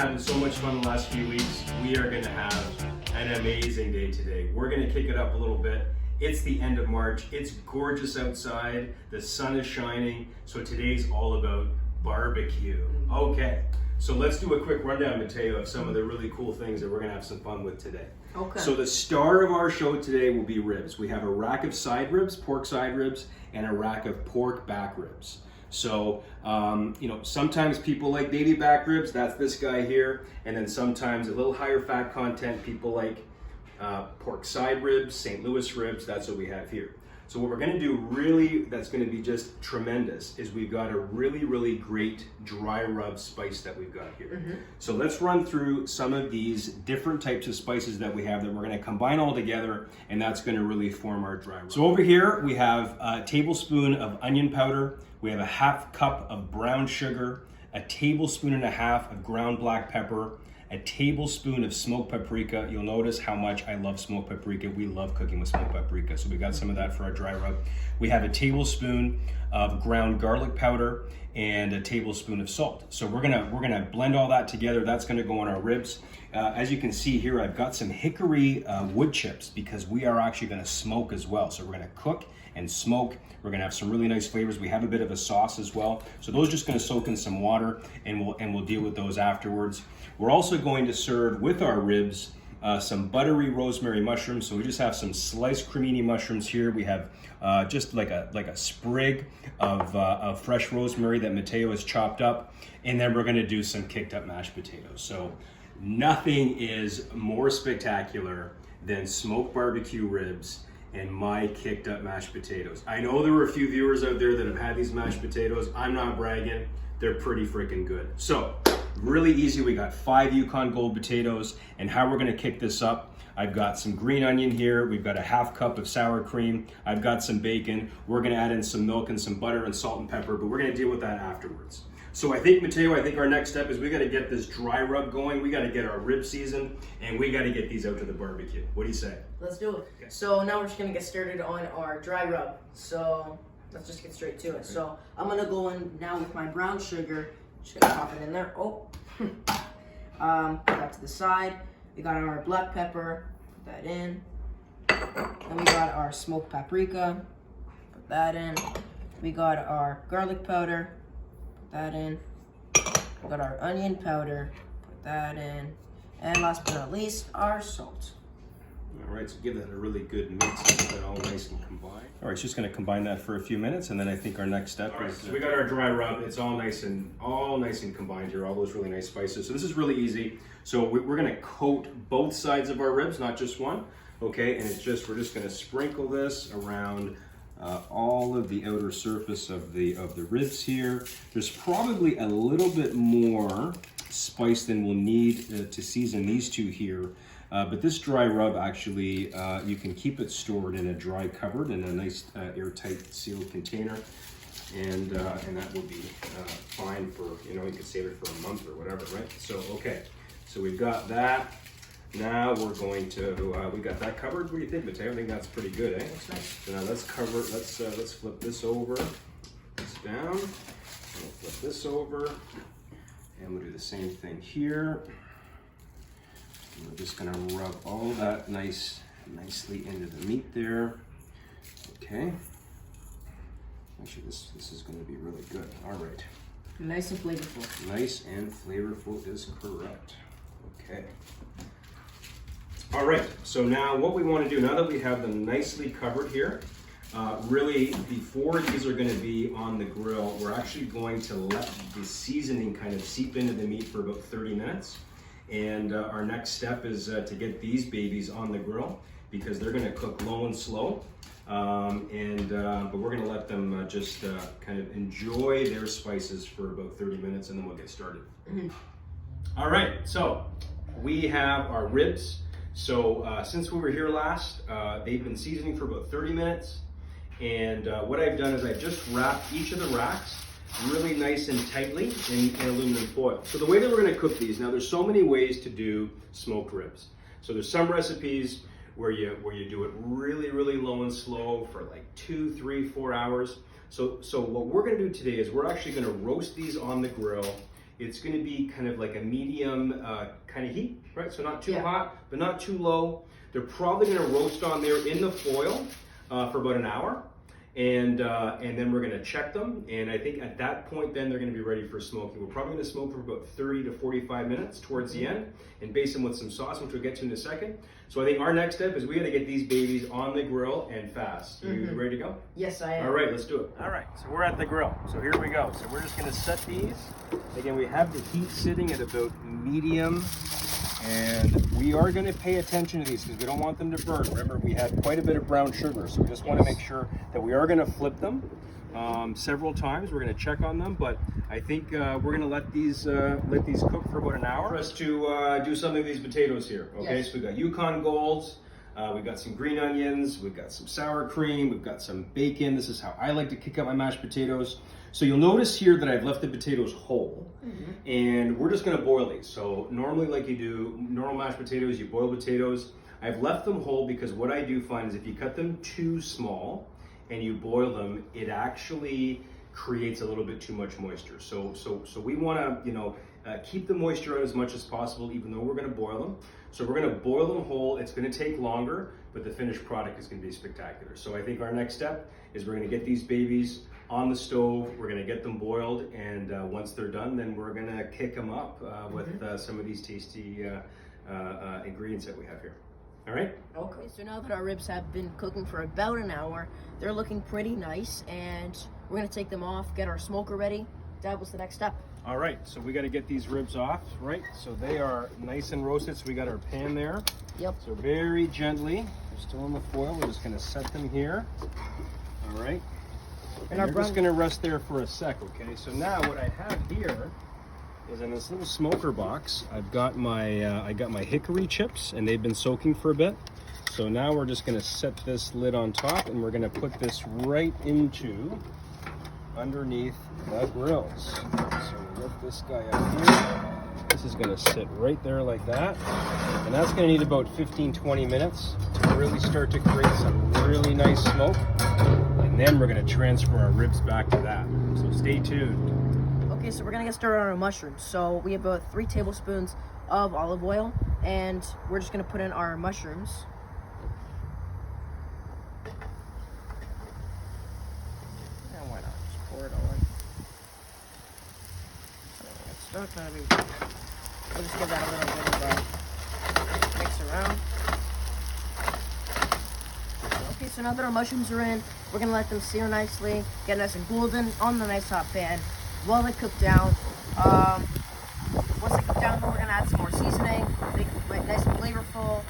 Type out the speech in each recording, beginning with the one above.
having so much fun the last few weeks. We are gonna have an amazing day today. We're gonna kick it up a little bit. It's the end of March. It's gorgeous outside. The sun is shining. So today's all about barbecue. Okay, so let's do a quick rundown, Mateo, of some of the really cool things that we're gonna have some fun with today. Okay. So the star of our show today will be ribs. We have a rack of side ribs, pork side ribs, and a rack of pork back ribs. So, sometimes people like baby back ribs, that's this guy here. And then sometimes a little higher fat content, people like pork side ribs, St. Louis ribs, that's what we have here. So what we're gonna do really, that's gonna be just tremendous, is we've got a really, really great dry rub spice that we've got here. Mm-hmm. So let's run through some of these different types of spices that we have that we're gonna combine all together, and that's gonna really form our dry rub. So over here, we have a tablespoon of onion powder, we have a half cup of brown sugar, a tablespoon and a half of ground black pepper, a tablespoon of smoked paprika. You'll notice how much I love smoked paprika. We love cooking with smoked paprika, so we got some of that for our dry rub. We have a tablespoon of ground garlic powder and a tablespoon of salt. So we're gonna blend all that together. That's gonna go on our ribs. As you can see here, I've got some hickory wood chips because we are actually gonna smoke as well. So we're gonna cook and smoke. We're gonna have some really nice flavors. We have a bit of a sauce as well. So those are just gonna soak in some water, and we'll deal with those afterwards. We're also going to serve with our ribs some buttery rosemary mushrooms. So we just have some sliced cremini mushrooms here. We have just like a sprig of fresh rosemary that Mateo has chopped up. And then we're gonna do some kicked up mashed potatoes. So nothing is more spectacular than smoked barbecue ribs and my kicked up mashed potatoes. I know there were a few viewers out there that have had these mashed potatoes. I'm not bragging, they're pretty freaking good. So, really easy, we got 5 Yukon Gold potatoes, and how we're gonna kick this up, I've got some green onion here, we've got a half cup of sour cream, I've got some bacon, we're gonna add in some milk and some butter and salt and pepper, but we're gonna deal with that afterwards. So Mateo, I think our next step is we gotta get this dry rub going, we gotta get our ribs seasoned, and we gotta get these out to the barbecue. What do you say? Let's do it. Okay. So now we're just gonna get started on our dry rub. So let's just get straight to it. So I'm gonna go in now with my brown sugar. Just gonna pop it in there. Oh, put that to the side. We got our black pepper. Put that in. Then we got our smoked paprika. Put that in. We got our garlic powder. Put that in. We got our onion powder. Put that in. And last but not least, our salt. All right, so give that a really good mix, get that all nice and combined. All right, it's just gonna combine that for a few minutes, and then I think our next step is... So we got our dry rub, it's all nice and combined here, all those really nice spices. So this is really easy. So we're gonna coat both sides of our ribs, not just one, okay? And we're just gonna sprinkle this around all of the outer surface of the ribs here. There's probably a little bit more spice than we'll need to season these two here. But this dry rub actually, you can keep it stored in a dry cupboard in a nice airtight sealed container. And that will be fine for, you can save it for a month or whatever, right? So, okay, so we've got that. Now we're going to, we got that covered. What do you think, Mateo? I think that's pretty good, eh? Looks nice. So now let's cover, let's flip this over, this down. We'll flip this over, and we'll do the same thing here. And we're just gonna rub all that nicely into the meat there. Okay. Actually, this is gonna be really good. All right. Nice and flavorful. Nice and flavorful is correct. Okay. All right, so now what we want to do, now that we have them nicely covered here, really before these are going to be on the grill, we're actually going to let the seasoning kind of seep into the meat for about 30 minutes. And our next step is to get these babies on the grill because they're going to cook low and slow. But we're going to let them just kind of enjoy their spices for about 30 minutes, and then we'll get started. Mm-hmm. All right, so we have our ribs. So since we were here last, they've been seasoning for about 30 minutes. And what I've done is I've just wrapped each of the racks really nice and tightly in aluminum foil. So the way that we're gonna cook these, now there's so many ways to do smoked ribs. So there's some recipes where you do it really, really low and slow for like 2, 3, 4 hours. So what we're gonna do today is we're actually gonna roast these on the grill It's going to be kind of like a medium kind of heat, right? So not too Yeah. hot, but not too low. They're probably going to roast on there in the foil for about an hour. And then we're going to check them, and I think at that point then they're going to be ready for smoking. We're probably going to smoke for about 30 to 45 minutes towards the end, and baste them with some sauce, which we'll get to in a second. So I think our next step is we got to get these babies on the grill and fast. You ready to go? Yes, I am. All right, let's do it. All right, so we're at the grill. So here we go. So we're just going to set these. Again, we have the heat sitting at about medium. And we are going to pay attention to these because we don't want them to burn. Remember, we had quite a bit of brown sugar, so we just want to make sure that we are going to flip them several times. We're going to check on them, but I think we're going to let these cook for about an hour for us to do something with these potatoes here. Okay, Yes. so we've got Yukon Golds, we've got some green onions, we've got some sour cream, we've got some bacon. This is how I like to kick up my mashed potatoes. So you'll notice here that I've left the potatoes whole, and we're just gonna boil these. So normally, like you do normal mashed potatoes, you boil potatoes. I've left them whole because what I do find is if you cut them too small and you boil them, it actually creates a little bit too much moisture. So we wanna, keep the moisture out as much as possible, even though we're gonna boil them. So we're gonna boil them whole. It's gonna take longer, but the finished product is gonna be spectacular. So I think our next step is we're gonna get these babies on the stove, we're gonna get them boiled, and once they're done, then we're gonna kick them up with some of these tasty ingredients that we have here. All right? Okay, so now that our ribs have been cooking for about an hour, they're looking pretty nice, and we're gonna take them off, get our smoker ready. That was the next step. All right, so we gotta get these ribs off, right? So they are nice and roasted, so we got our pan there. Yep. So very gently, they're still in the foil, we're just gonna set them here. All right. And they're just gonna rest there for a sec, okay? So now what I have here is in this little smoker box, I've got my hickory chips, and they've been soaking for a bit. So now we're just gonna set this lid on top, and we're gonna put this right into underneath the grills. So we'll lift this guy up here. This is gonna sit right there like that. And that's gonna need about 15-20 minutes to really start to create some really nice smoke. And then we're gonna transfer our ribs back to that. So stay tuned. Okay, so we're gonna get started on our mushrooms. So we have about 3 tablespoons of olive oil, and we're just gonna put in our mushrooms. And why not just pour it on? So it's not gonna be. We'll just give that a little bit of a mix around. Okay, so now that our mushrooms are in, we're gonna let them sear nicely, get nice and golden on the nice hot pan while they cook down. Once they cook down, we're gonna add some more seasoning, make it nice and flavorful.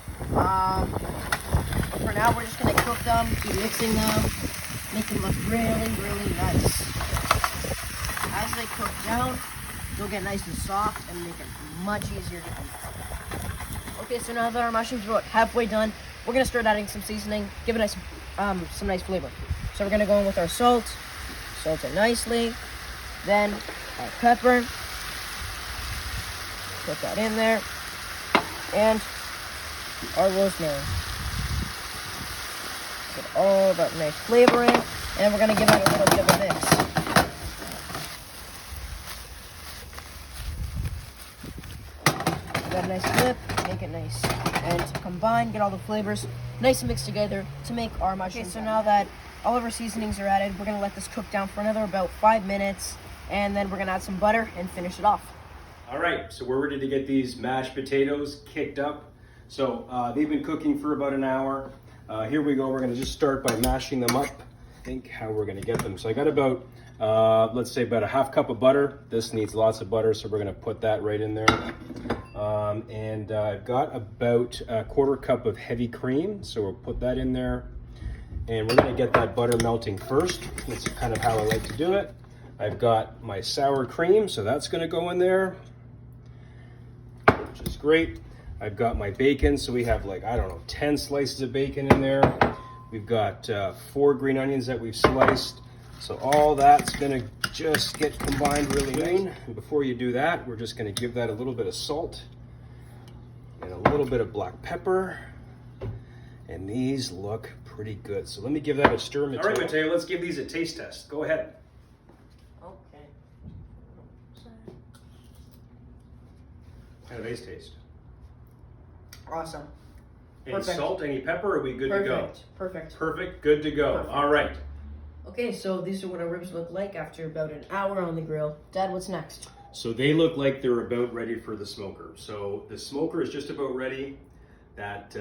For now, we're just gonna cook them, keep mixing them, make them look really, really nice. As they cook down, they'll get nice and soft and make it much easier to eat. Okay, so now that our mushrooms are about halfway done, we're gonna start adding some seasoning, give it nice, some nice flavor. So we're gonna go in with our salt it nicely, then our pepper, put that in there, and our rosemary. Get all that nice flavor in, and we're gonna give it a little bit of a mix. Give that a nice flip, make it nice, and combine, get all the flavors nice and mixed together to make our mushrooms. Okay, so now that all of our seasonings are added, we're gonna let this cook down for another about 5 minutes, and then we're gonna add some butter and finish it off. All right, so we're ready to get these mashed potatoes kicked up. So they've been cooking for about an hour. Here we go, we're gonna just start by mashing them up. Think how we're gonna get them. So I got about, let's say about a half cup of butter. This needs lots of butter, so we're gonna put that right in there. And I've got about a quarter cup of heavy cream, so we'll put that in there. And we're gonna get that butter melting first. That's kind of how I like to do it. I've got my sour cream, so that's gonna go in there, which is great. I've got my bacon, so we have like, I don't know, 10 slices of bacon in there. We've got 4 green onions that we've sliced. So all that's gonna just get combined really nice. And before you do that, we're just gonna give that a little bit of salt and a little bit of black pepper. And these look pretty good. So let me give that a stir, Mateo. All right, Mateo, let's give these a taste test. Go ahead. Okay. How do they taste? Awesome. Any Perfect. salt, any pepper, or are we good to go? Perfect. Perfect, good to go. Perfect. All right. Okay, so these are what our ribs look like after about an hour on the grill. Dad, what's next? So they look like they're about ready for the smoker. So the smoker is just about ready. That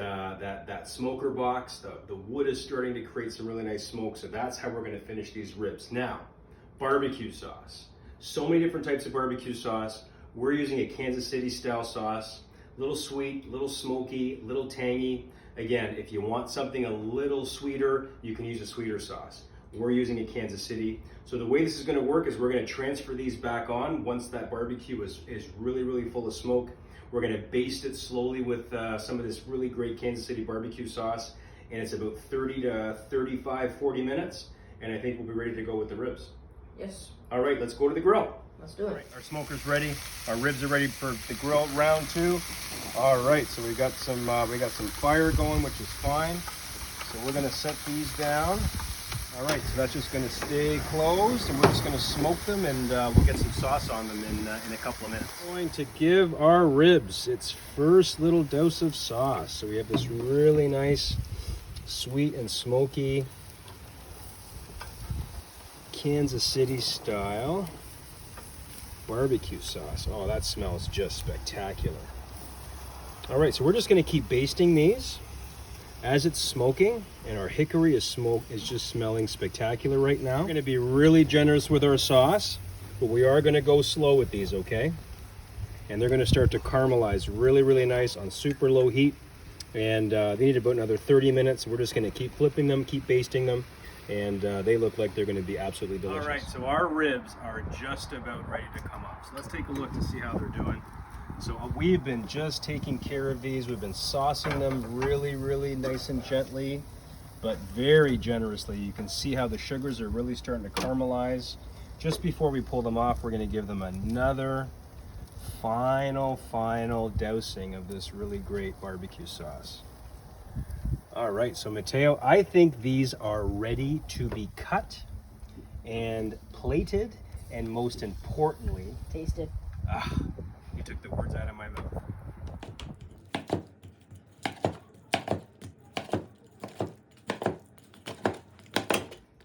smoker box, the wood is starting to create some really nice smoke. So that's how we're going to finish these ribs. Now, barbecue sauce. So many different types of barbecue sauce. We're using a Kansas City style sauce. Little sweet, little smoky, little tangy. Again, if you want something a little sweeter, you can use a sweeter sauce. We're using a Kansas City. So the way this is going to work is we're going to transfer these back on once that barbecue is really, really full of smoke. We're going to baste it slowly with some of this really great Kansas City barbecue sauce. And it's about 30 to 35, 40 minutes. And I think we'll be ready to go with the ribs. Yes. All right, let's go to the grill. Let's do it. All right, our smoker's ready. Our ribs are ready for the grill round 2. All right, so we got some fire going, which is fine. So we're gonna set these down. All right, so that's just gonna stay closed, and we're just gonna smoke them, and we'll get some sauce on them in a couple of minutes. We're going to give our ribs its first little dose of sauce. So we have this really nice, sweet and smoky Kansas City style barbecue sauce. Oh, that smells just spectacular. All right, so we're just going to keep basting these as it's smoking, and our hickory is just smelling spectacular right now. We're going to be really generous with our sauce, but we are going to go slow with these, okay? And they're going to start to caramelize really, really nice on super low heat, and they need about another 30 minutes. We're just going to keep flipping them, keep basting them, and they look like they're going to be absolutely delicious. All right, so our ribs are just about ready to come up. So let's take a look to see how they're doing. So we've been just taking care of these. We've been saucing them really, really nice and gently, but very generously. You can see how the sugars are really starting to caramelize. Just before we pull them off, we're going to give them another final dousing of this really great barbecue sauce. All right, so Mateo, I think these are ready to be cut and plated, and most importantly, Tasted. You took the words out of my mouth.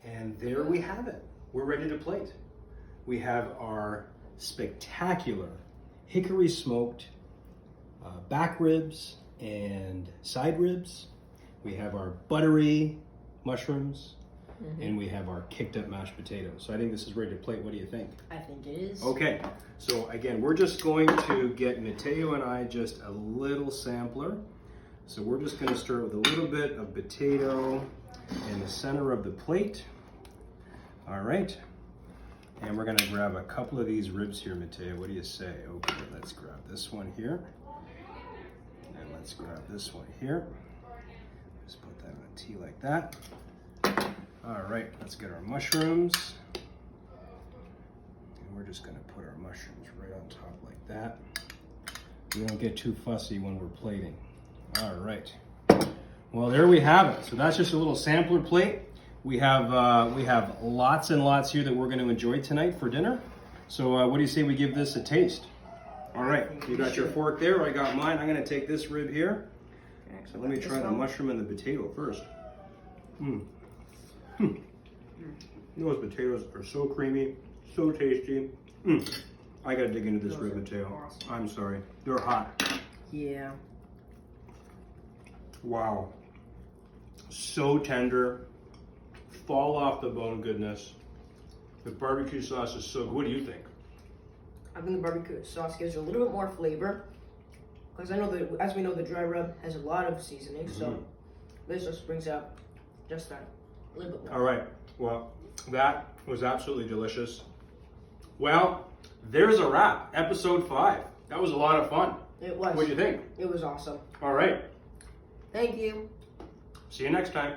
And there we have it. We're ready to plate. We have our spectacular hickory smoked back ribs and side ribs. We have our buttery mushrooms, and we have our kicked up mashed potatoes. So I think this is ready to plate. What do you think? I think it is. Okay, so again, we're just going to get Mateo and I just a little sampler. So we're just going to start with a little bit of potato in the center of the plate. All right, and we're going to grab a couple of these ribs here, Mateo. What do you say? Okay, let's grab this one here, and let's grab this one here. Just put that on a T like that. All right, let's get our mushrooms. And we're just gonna put our mushrooms right on top like that. We don't get too fussy when we're plating. All right. Well, there we have it. So that's just a little sampler plate. We have lots and lots here that we're gonna enjoy tonight for dinner. So what do you say we give this a taste? All right, you got your fork there, I got mine. I'm gonna take this rib here. So let me try the mushroom and the potato first. Those potatoes are so creamy, so tasty. I gotta dig into this rib, Mateo. Awesome. I'm sorry, they're hot. Yeah. Wow. So tender, fall off the bone goodness. The barbecue sauce is so good. What do you think? I think the barbecue sauce gives you a little bit more flavor. Because I know that, as we know, the dry rub has a lot of seasoning, so this just brings out just that a little bit more. All right, well, that was absolutely delicious. Well, there's a wrap, episode 5. That was a lot of fun. It was. What do you think? It was awesome. All right. Thank you. See you next time.